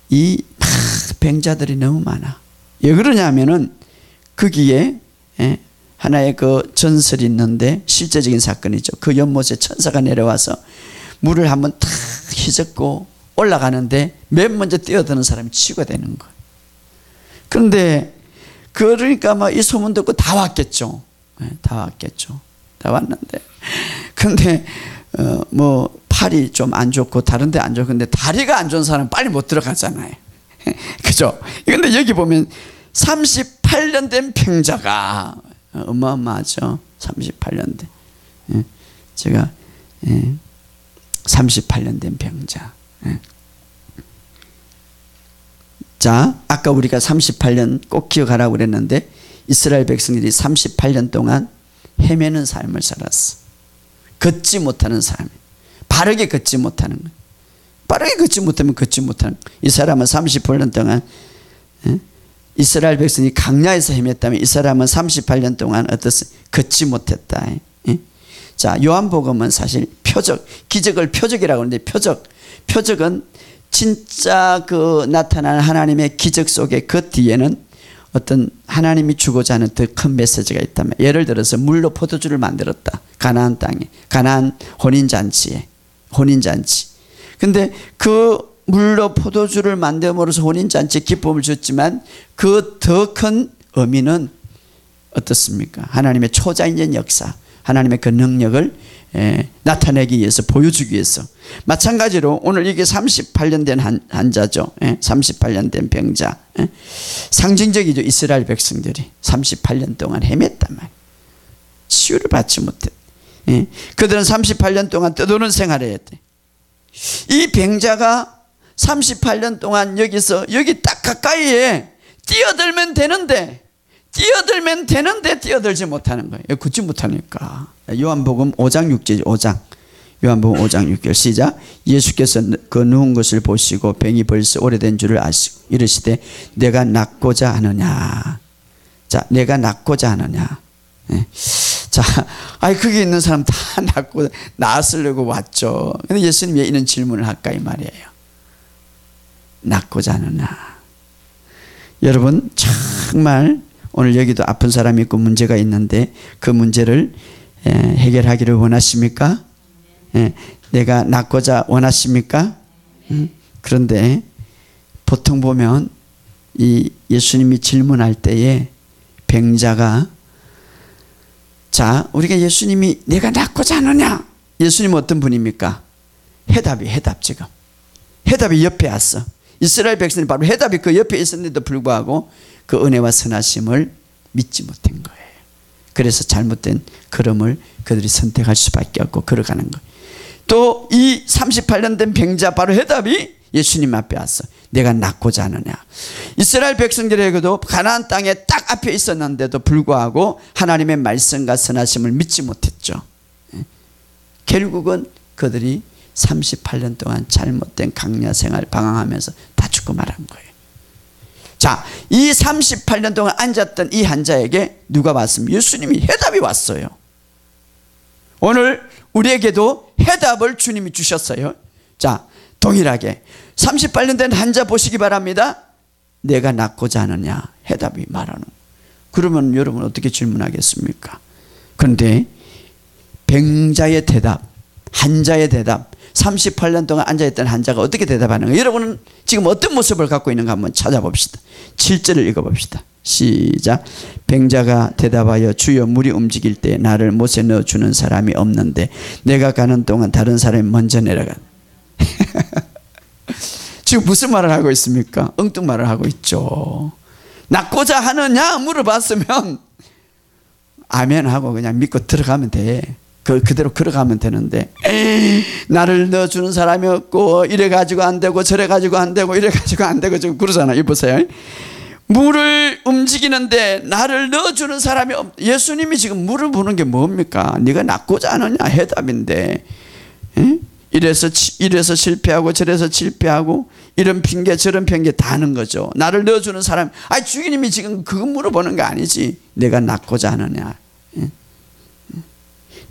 Speaker 1: 이 병자들이 너무 많아. 왜 그러냐면은 거기에 하나의 그 전설이 있는데 실제적인 사건이죠. 그 연못에 천사가 내려와서 물을 한번 탁 휘젓고 올라가는데 맨 먼저 뛰어드는 사람이 치유가 되는 거예요. 그런데 그러니까 막 이 소문 듣고 다 왔겠죠. 다 왔겠죠. 다 왔는데 근데 뭐 팔이 좀 안 좋고 다른 데 안 좋고, 근데 다리가 안 좋은 사람은 빨리 못 들어가잖아요. 그죠? 근데 여기 보면 38년 된 병자가 어마어마하죠. 38년 된. 제가 38년 된 병자. 자, 아까 우리가 38년 꼭 기억하라고 그랬는데 이스라엘 백성들이 38년 동안 헤매는 삶을 살았어. 걷지 못하는 삶. 바르게 걷지 못하는 거예요. 빠르게 걷지 못하면 걷지 못하는 거예요. 이 사람은 38년 동안 이스라엘 백성이 강야에서 헤맸다면 이 사람은 38년 동안 어떻습니까? 걷지 못했다. 자, 요한복음은 사실 표적, 기적을 표적이라고 하는데 표적은 진짜 그 나타나는 하나님의 기적 속에 그 뒤에는 어떤 하나님이 주고자 하는 더 큰 메시지가 있다면, 예를 들어서 물로 포도주를 만들었다. 가나안 땅에, 가나안 혼인잔치. 근데 그 물로 포도주를 만듦으로써 혼인잔치에 기쁨을 줬지만 그 더 큰 의미는 어떻습니까? 하나님의 초자연적 역사, 하나님의 그 능력을 나타내기 위해서, 보여주기 위해서. 마찬가지로 오늘 이게 38년 된 환자죠. 38년 된 병자. 상징적이죠. 이스라엘 백성들이 38년 동안 헤맸단 말이에요. 치유를 받지 못했. 그들은 38년 동안 떠도는 생활을 했대. 이 병자가 38년 동안 여기 딱 가까이에 뛰어들면 되는데 뛰어들지 못하는 거예요. 걷지 못하니까. 요한복음 5장 6절 5장. 요한복음 5장 6절 시작. 예수께서 그 누운 것을 보시고 병이 벌써 오래된 줄을 아시고 이르시되 내가 낫고자 하느냐. 자, 내가 낫고자 하느냐. 자, 거기 있는 사람 다 낫으려고 왔죠. 근데 예수님이 왜 이런 질문을 할까 이 말이에요. 낫고자 하느냐. 여러분 정말 오늘 여기도 아픈 사람이 있고 문제가 있는데 그 문제를 해결하기를 원하십니까? 내가 낫고자 원하십니까? 그런데 보통 보면 이 예수님이 질문할 때에 병자가, 자, 우리가 예수님이 내가 낫고자 하느냐? 예수님은 어떤 분입니까? 해답 지금. 해답이 옆에 왔어. 이스라엘 백성이 바로 해답이 그 옆에 있었는데도 불구하고 그 은혜와 선하심을 믿지 못한 거예요. 그래서 잘못된 걸음을 그들이 선택할 수밖에 없고 걸어가는 거예요. 또 이 38년 된 병자, 바로 해답이 예수님 앞에 왔어. 내가 낫고자 하느냐. 이스라엘 백성들에게도 가나안 땅에 딱 앞에 있었는데도 불구하고 하나님의 말씀과 선하심을 믿지 못했죠. 결국은 그들이 38년 동안 잘못된 강야 생활 방황하면서 다 죽고 말한 거예요. 자, 이 38년 동안 앉았던 이 환자에게 누가 왔습니까? 예수님이 해답이 왔어요. 오늘 우리에게도 해답을 주님이 주셨어요. 자, 동일하게 38년 된 환자 보시기 바랍니다. 내가 낫고자 하느냐. 해답이 말하는. 그러면 여러분 어떻게 질문하겠습니까? 그런데 병자의 대답, 환자의 대답, 38년 동안 앉아있던 환자가 어떻게 대답하는가? 여러분은 지금 어떤 모습을 갖고 있는가 한번 찾아봅시다. 7절을 읽어봅시다. 시작. 병자가 대답하여 주여 물이 움직일 때 나를 못에 넣어주는 사람이 없는데 내가 가는 동안 다른 사람이 먼저 내려가. 지금 무슨 말을 하고 있습니까? 엉뚱 말을 하고 있죠. 낫고자 하느냐 물어봤으면 아멘 하고 그냥 믿고 들어가면 돼. 그대로 걸어가면 되는데, 나를 넣어주는 사람이 없고 이래가지고 안 되고 저래가지고 안 되고 이래가지고 안 되고 지금 그러잖아. 이보세요. 물을 움직이는데 나를 넣어주는 사람이 예수님이 지금 물을 부는 게 뭡니까? 네가 낫고자 하느냐 해답인데, 이래서 실패하고 저래서 실패하고 이런 핑계 저런 핑계 다 하는 거죠. 나를 넣어주는 사람, 주님이 지금 그거 물어보는 거 아니지. 내가 낫고자 하느냐.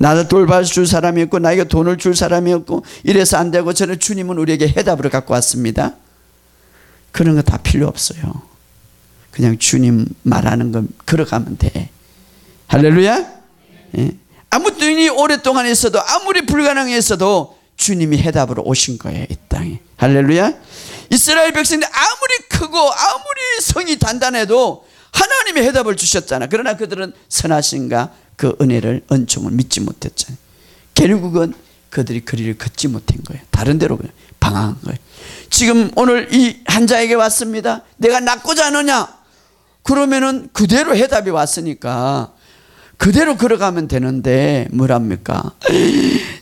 Speaker 1: 나를 돌봐줄 사람이 없고 나에게 돈을 줄 사람이 없고 이래서 안 되고 저는 주님은 우리에게 해답을 갖고 왔습니다. 그런 거 다 필요 없어요. 그냥 주님 말하는 거 걸어가면 돼. 할렐루야. 아무 돈이 오랫동안 있어도 아무리 불가능했어도 주님이 해답으로 오신 거예요. 이 땅에. 할렐루야. 이스라엘 백성들 아무리 크고 아무리 성이 단단해도 하나님의 해답을 주셨잖아. 그러나 그들은 선하신가 그 은혜를, 은총을 믿지 못했잖아요. 결국은 그들이 거리를 걷지 못한 거예요. 다른 데로 방황한 거예요. 지금 오늘 이 환자에게 왔습니다. 내가 낫고자 하느냐? 그러면은 그대로 해답이 왔으니까 그대로 걸어가면 되는데 뭐랍니까?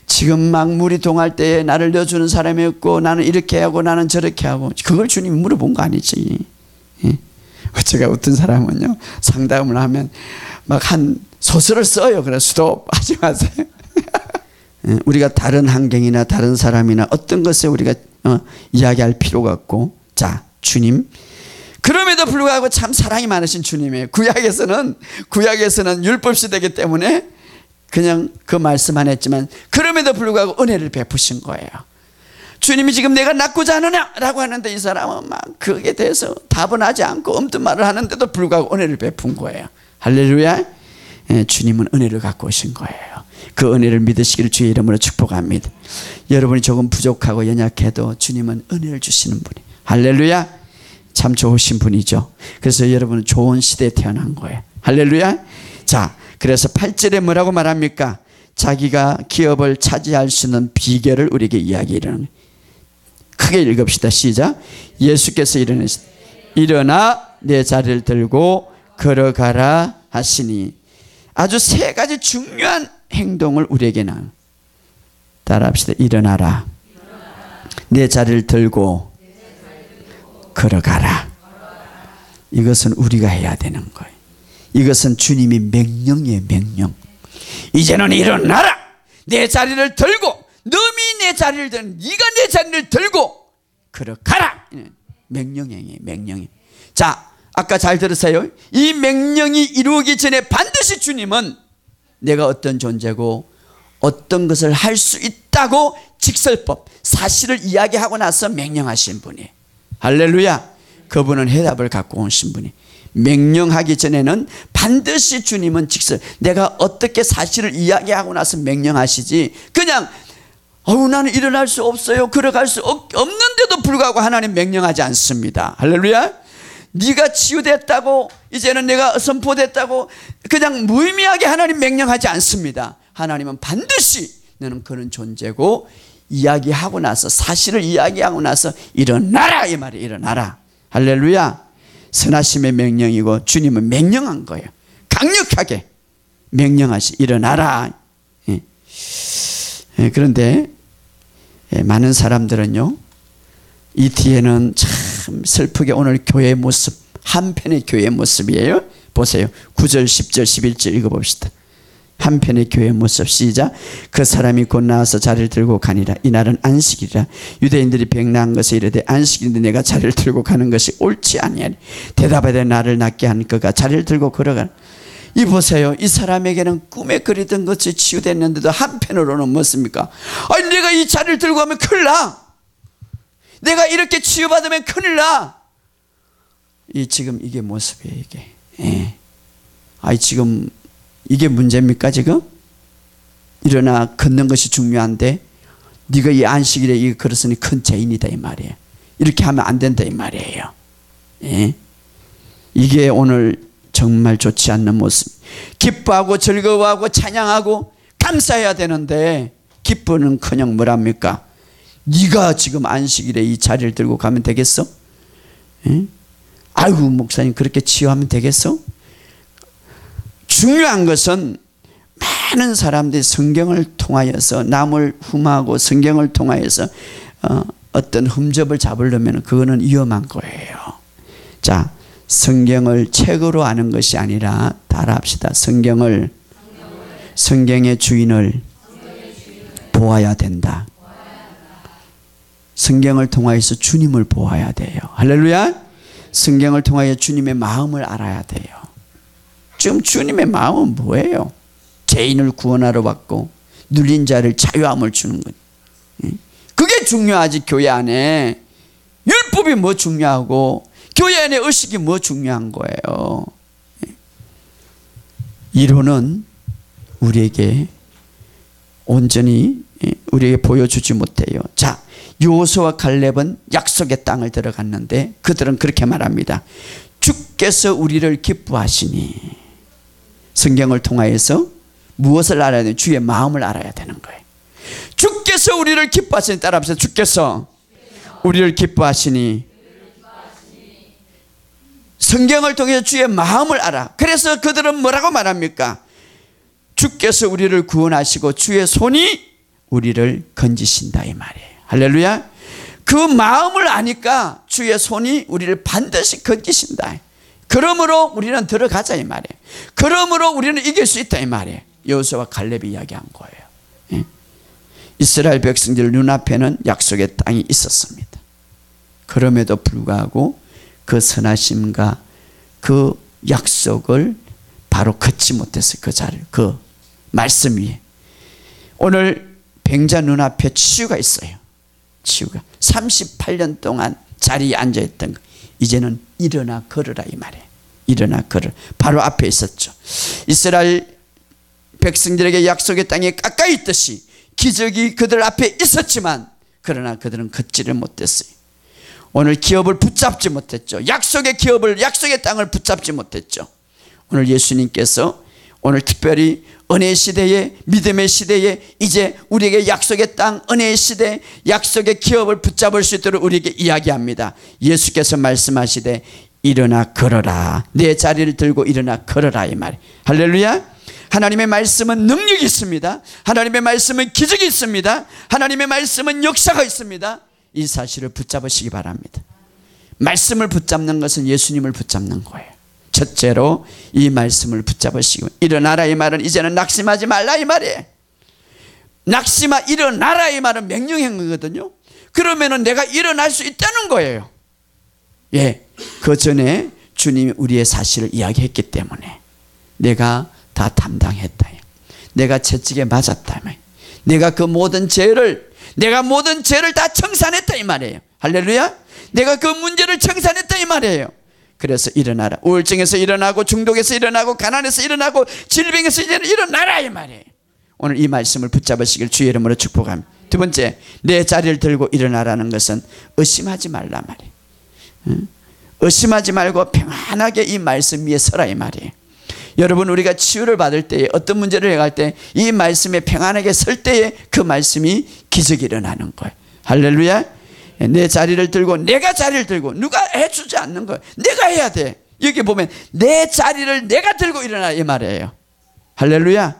Speaker 1: 지금 막 물이 동할 때에 나를 넣어주는 사람이 없고 나는 이렇게 하고 나는 저렇게 하고, 그걸 주님이 물어본 거 아니지. 제가 어떤 사람은요 상담을 하면 막 한 소설을 써요. 그래서 스톱 하지 마세요. 우리가 다른 환경이나 다른 사람이나 어떤 것에 우리가 이야기할 필요가 없고, 자, 주님 그럼에도 불구하고 참 사랑이 많으신 주님이에요. 구약에서는 율법시대이기 때문에 그냥 그 말씀만 했지만 그럼에도 불구하고 은혜를 베푸신 거예요. 주님이 지금 내가 낫고자 하느냐 라고 하는데 이 사람은 막 그에 대해서 답은 하지 않고 엄든 말을 하는데도 불구하고 은혜를 베푼 거예요. 할렐루야. 주님은 은혜를 갖고 오신 거예요. 그 은혜를 믿으시기를 주의 이름으로 축복합니다. 여러분이 조금 부족하고 연약해도 주님은 은혜를 주시는 분이, 할렐루야, 참 좋으신 분이죠. 그래서 여러분은 좋은 시대에 태어난 거예요. 할렐루야. 자, 그래서 8절에 뭐라고 말합니까? 자기가 기업을 차지할 수 있는 비결을 우리에게 이야기하는 거예요. 크게 읽읍시다. 시작. 예수께서 일어나 내 자리를 들고 걸어가라 하시니. 아주 세 가지 중요한 행동을 우리에게는, 따라합시다. 일어나라, 내 자리를 들고 걸어가라. 이것은 우리가 해야 되는 거예요. 이것은 주님이 명령이에요. 명령. 이제는 일어나라, 내 자리를 들고, 너미 내 자리를 들, 네가 내 자리를 들고 걸어가라. 명령이에요. 명령이. 자, 아까 잘 들으세요. 이 명령이 이루어지기 전에 반드시 주님은 내가 어떤 존재고 어떤 것을 할 수 있다고 직설법, 사실을 이야기하고 나서 명령하신 분이에요. 할렐루야. 그분은 해답을 갖고 오신 분이. 명령하기 전에는 반드시 주님은 내가 어떻게 사실을 이야기하고 나서 명령하시지, 그냥 나는 일어날 수 없어요, 걸어갈 수 없는데도 불구하고 하나님 명령하지 않습니다. 할렐루야. 네가 치유됐다고, 이제는 내가 선포됐다고 그냥 무의미하게 하나님 명령하지 않습니다. 하나님은 반드시 너는 그런 존재고 이야기하고 나서, 사실을 이야기하고 나서 일어나라, 이 말이 일어나라. 할렐루야. 선하심의 명령이고 주님은 명령한 거예요. 강력하게 명령하시, 일어나라. 그런데 많은 사람들은요, 이 뒤에는 참 슬프게 오늘 교회의 모습, 한편의 교회의 모습이에요. 보세요. 9절, 10절, 11절 읽어봅시다. 한편의 교회의 모습. 시작. 그 사람이 곧 나와서 자리를 들고 가니라. 이날은 안식이라. 유대인들이 백나한 것에 이르되 안식인데 내가 자리를 들고 가는 것이 옳지 아니하니 대답하되 나를 낫게 한 그가 자리를 들고 걸어가라. 이 보세요. 이 사람에게는 꿈에 그리던 것이 치유됐는데도 한편으로는 뭐습니까? 아니, 내가 이 자리를 들고 가면 큰일 나. 내가 이렇게 치유받으면 큰일 나. 지금 이게 모습이에요. 이게. 지금 이게 문제입니까? 지금 일어나 걷는 것이 중요한데 네가 이 안식일에 이 걸었으니 큰 죄인이다 이 말이에요. 이렇게 하면 안 된다 이 말이에요. 이게 오늘 정말 좋지 않는 모습. 기뻐하고 즐거워하고 찬양하고 감사해야 되는데 기뻐는커녕 뭐랍니까? 네가 지금 안식일에 이 자리를 들고 가면 되겠어? 아이고 목사님 그렇게 치유하면 되겠어? 중요한 것은 많은 사람들이 성경을 통하여서 남을 흠하고 성경을 통하여서 어떤 흠접을 잡으려면 그거는 위험한 거예요. 자, 성경을 책으로 아는 것이 아니라 따라합시다. 성경의 주인을 보아야 된다. 성경을 통하여서 주님을 보아야 돼요. 할렐루야. 성경을 통하여 주님의 마음을 알아야 돼요. 지금 주님의 마음은 뭐예요? 죄인을 구원하러 왔고 눌린 자를 자유함을 주는 것. 그게 중요하지. 교회 안에 율법이 뭐 중요하고 교회 안에 의식이 뭐 중요한 거예요. 이론은 우리에게 온전히 우리에게 보여주지 못해요. 자, 여호수아와 갈렙은 약속의 땅을 들어갔는데 그들은 그렇게 말합니다. 주께서 우리를 기뻐하시니. 성경을 통하여서 무엇을 알아야 되는? 주의 마음을 알아야 되는 거예요. 주께서 우리를 기뻐하시니. 따라합시다. 주께서 우리를 기뻐하시니. 성경을 통해서 주의 마음을 알아. 그래서 그들은 뭐라고 말합니까? 주께서 우리를 구원하시고 주의 손이 우리를 건지신다 이 말이에요. 할렐루야. 그 마음을 아니까 주의 손이 우리를 반드시 건지신다. 그러므로 우리는 들어가자 이 말이에요. 그러므로 우리는 이길 수 있다 이 말이에요. 여호수아와 갈렙이 이야기한 거예요. 이스라엘 백성들 눈앞에는 약속의 땅이 있었습니다. 그럼에도 불구하고 그 선하심과 그 약속을 바로 걷지 못했어요. 그 자리를, 그 말씀 위에. 오늘 병자 눈앞에 치유가 있어요. 치유가 38년 동안 자리에 앉아있던 거 이제는 일어나 걸으라 이 말이에요. 일어나 걸으라. 바로 앞에 있었죠. 이스라엘 백성들에게 약속의 땅에 가까이 있듯이 기적이 그들 앞에 있었지만 그러나 그들은 걷지를 못했어요. 오늘 기업을 붙잡지 못했죠. 약속의 기업을, 약속의 땅을 붙잡지 못했죠. 오늘 예수님께서 오늘 특별히 은혜의 시대에, 믿음의 시대에 이제 우리에게 약속의 땅, 은혜의 시대, 약속의 기업을 붙잡을 수 있도록 우리에게 이야기합니다. 예수께서 말씀하시되 일어나 걸어라. 내 자리를 들고 일어나 걸어라 이 말. 할렐루야. 하나님의 말씀은 능력이 있습니다. 하나님의 말씀은 기적이 있습니다. 하나님의 말씀은 역사가 있습니다. 이 사실을 붙잡으시기 바랍니다. 말씀을 붙잡는 것은 예수님을 붙잡는 거예요. 첫째로 이 말씀을 붙잡으시고 일어나라 이 말은 이제는 낙심하지 말라 이 말이에요. 낙심하 일어나라 이 말은 명령형이거든요. 그러면은 내가 일어날 수 있다는 거예요. 예, 그 전에 주님이 우리의 사실을 이야기했기 때문에 내가 다 담당했다. 내가 채찍에 맞았다. 내가 그 모든 죄를 다 청산했다 이 말이에요. 할렐루야. 내가 그 문제를 청산했다 이 말이에요. 그래서 일어나라. 우울증에서 일어나고, 중독에서 일어나고, 가난에서 일어나고, 질병에서 일어나라 이 말이에요. 오늘 이 말씀을 붙잡으시길 주의 이름으로 축복합니다. 두 번째, 내 자리를 들고 일어나라는 것은 의심하지 말라 말이에요. 의심하지 말고 평안하게 이 말씀 위에 서라 이 말이에요. 여러분, 우리가 치유를 받을 때에, 어떤 문제를 해갈 때 이 말씀에 평안하게 설 때에 그 말씀이 기적이 일어나는 거예요. 할렐루야. 내 자리를 들고, 내가 자리를 들고, 누가 해주지 않는 거예요. 내가 해야 돼. 여기 보면 내 자리를 내가 들고 일어나 이 말이에요. 할렐루야.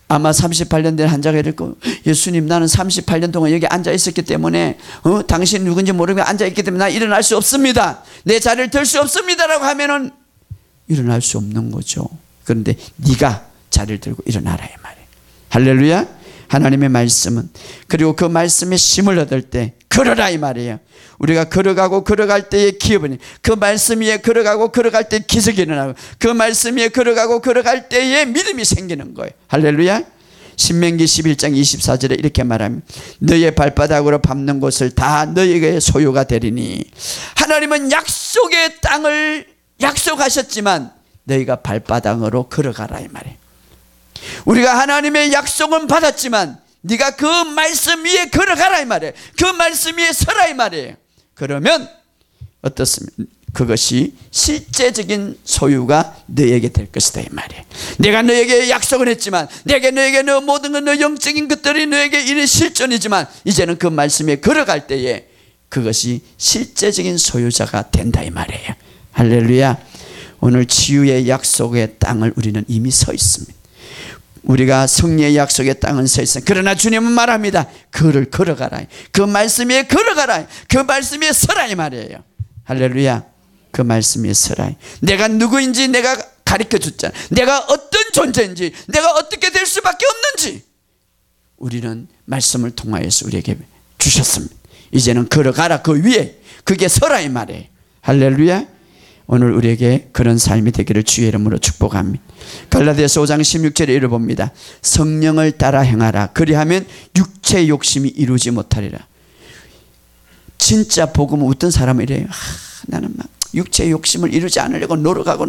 Speaker 1: 아마 38년 된 환자가 이럴 거예요. 예수님, 나는 38년 동안 여기 앉아 있었기 때문에 당신 누군지 모르면 앉아 있기 때문에 나 일어날 수 없습니다. 내 자리를 들 수 없습니다라고 하면은 일어날 수 없는 거죠. 그런데 네가 자리를 들고 일어나라 이 말이에요. 할렐루야. 하나님의 말씀은, 그리고 그 말씀에 힘을 얻을 때 걸어라 이 말이에요. 우리가 걸어가고 걸어갈 때의 기업은, 그 말씀 위에 걸어가고 걸어갈 때 기적이 일어나고, 그 말씀 위에 걸어가고 걸어갈 때의 믿음이 생기는 거예요. 할렐루야. 신명기 11장 24절에 이렇게 말합니다. 너의 발바닥으로 밟는 곳을 다 너에게 소유가 되리니. 하나님은 약속의 땅을 약속하셨지만 너희가 발바닥으로 걸어가라 이 말이에요. 우리가 하나님의 약속은 받았지만 네가 그 말씀 위에 걸어가라 이 말이에요. 그 말씀 위에 서라 이 말이에요. 그러면 어떻습니까? 그것이 실제적인 소유가 너에게 될 것이다 이 말이에요. 내가 너에게 약속을 했지만, 너에게 너 모든 것, 너 영적인 것들이 너에게 이런 실존이지만 이제는 그 말씀에 걸어갈 때에 그것이 실제적인 소유자가 된다 이 말이에요. 할렐루야. 오늘 치유의 약속의 땅을 우리는 이미 서 있습니다. 우리가 승리의 약속의 땅은 서 있습니다. 그러나 주님은 말합니다. 그를 걸어가라. 그 말씀 위에 걸어가라. 그 말씀 위에 서라 이 말이에요. 할렐루야. 그 말씀 위에 서라. 내가 누구인지 내가 가르쳐 줬잖아. 내가 어떤 존재인지, 내가 어떻게 될 수밖에 없는지 우리는 말씀을 통하여서 우리에게 주셨습니다. 이제는 걸어가라. 그 위에 그게 서라 이 말이에요. 할렐루야. 오늘 우리에게 그런 삶이 되기를 주의 이름으로 축복합니다. 갈라디아서 5장 16절에 이를 봅니다. 성령을 따라 행하라. 그리하면 육체의 욕심이 이루지 못하리라. 진짜 복음은 어떤 사람은 이래요. 나는 막 육체의 욕심을 이루지 않으려고 노력하고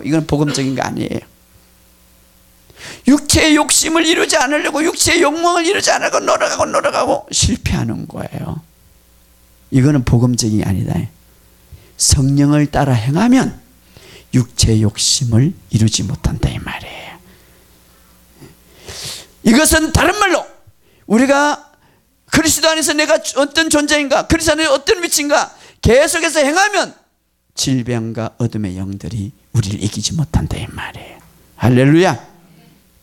Speaker 1: 이건 복음적인 거 아니에요. 육체의 욕심을 이루지 않으려고, 육체의 욕망을 이루지 않으려고 노력하고 실패하는 거예요. 이거는 복음적이 아니다. 성령을 따라 행하면 육체의 욕심을 이루지 못한다 이 말이에요. 이것은 다른 말로 우리가 그리스도 안에서 내가 어떤 존재인가, 그리스도 안에서 어떤 위치인가 계속해서 행하면 질병과 어둠의 영들이 우리를 이기지 못한다 이 말이에요. 할렐루야.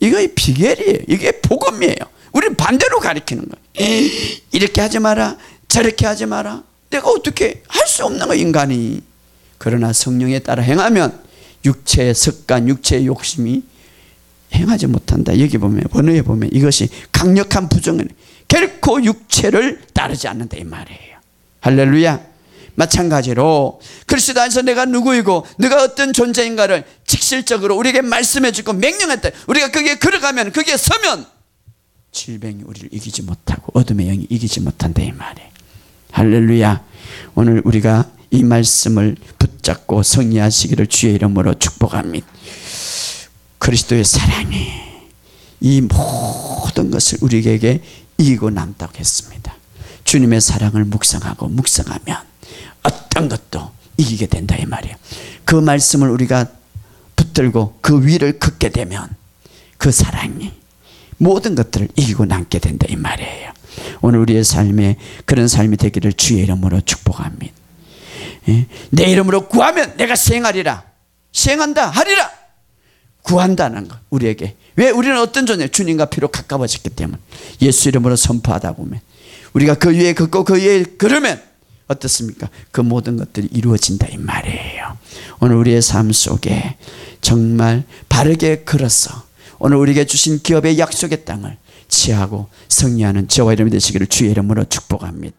Speaker 1: 이거 비결이에요. 이게 복음이에요. 우리는 반대로 가르치는 거예요. 이렇게 하지 마라, 저렇게 하지 마라. 내가 어떻게 할 수 없는 거 인간이. 그러나 성령에 따라 행하면 육체의 습관, 육체의 욕심이 행하지 못한다. 여기 보면, 번호에 보면 이것이 강력한 부정은 결코 육체를 따르지 않는다 이 말이에요. 할렐루야. 마찬가지로 그리스도 안에서 내가 누구이고 내가 어떤 존재인가를 직실적으로 우리에게 말씀해 주고 명령했다. 우리가 거기에 걸어가면, 거기에 서면 질병이 우리를 이기지 못하고 어둠의 영이 이기지 못한다 이 말이에요. 할렐루야. 오늘 우리가 이 말씀을 붙잡고 승리하시기를 주의 이름으로 축복합니다. 그리스도의 사랑이 이 모든 것을 우리에게 이기고 남다고 했습니다. 주님의 사랑을 묵상하고 묵상하면 어떤 것도 이기게 된다 이 말이에요. 그 말씀을 우리가 붙들고 그 위를 걷게 되면 그 사랑이 모든 것들을 이기고 남게 된다 이 말이에요. 오늘 우리의 삶에 그런 삶이 되기를 주의 이름으로 축복합니다. 내 이름으로 구하면 내가 시행하리라. 시행한다 하리라. 구한다는 것 우리에게. 왜? 우리는 어떤 존재? 주님과 피로 가까워졌기 때문에. 예수 이름으로 선포하다 보면 우리가 그 위에 걷고 그 위에 걸으면 어떻습니까? 그 모든 것들이 이루어진다 이 말이에요. 오늘 우리의 삶 속에 정말 바르게 걸어서 오늘 우리에게 주신 기업의 약속의 땅을 취하고 승리하는 저와 여러분이 되시기를 주의 이름으로 축복합니다.